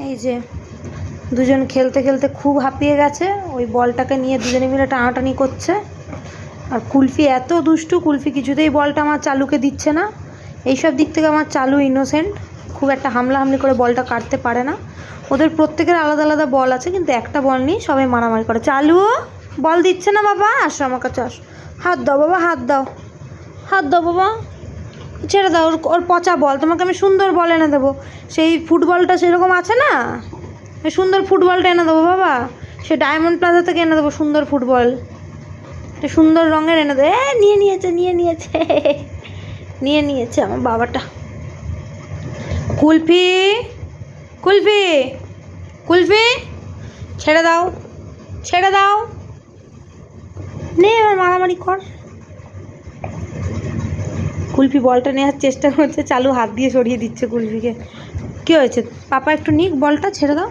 এই যে দুজন খেলতে খেলতে খুব হাঁপিয়ে গেছে, ওই বলটাকে নিয়ে দুজনে মিলে টানাটানি করছে। আর কুলফি এত দুষ্টু, কুলফি কিছুতেই বলটা আমার চালুকে দিচ্ছে না। এইসব দিক থেকে আমার চালু ইনোসেন্ট, খুব একটা হামলাহামলি করে বলটা কাটতে পারে না। ওদের প্রত্যেকের আলাদা আলাদা বল আছে, কিন্তু একটা বল নিয়ে সবাই মারামারি করে। চালু বল দিচ্ছে না বাবা, আসো আমার কাছে আসো, হাত দাও বাবা, হাত দাও, হাত দাও বাবা, ছেড়ে দাও। ওর পচা বল, তোমাকে আমি সুন্দর বল এনে দেবো। সেই ফুটবলটা সেরকম আছে না, সুন্দর ফুটবলটা এনে দেবো বাবা, সে ডায়মন্ড প্লাজা থেকে এনে দেবো সুন্দর ফুটবল, সুন্দর রঙের এনে দেবো। নিয়ে নিয়েছে নিয়ে নিয়েছে আমার বাবাটা। কুলফি কুলফি কুলফি, ছেড়ে দাও, ছেড়ে দাও, নে এবার মারামারি কর। কুলফি বলটা নেওয়ার চেষ্টা করছে, চালু হাত দিয়ে সরিয়ে দিচ্ছে কুলফিকে। কী হয়েছে পাপা, একটু নিক বলটা, ছেড়ে দাও।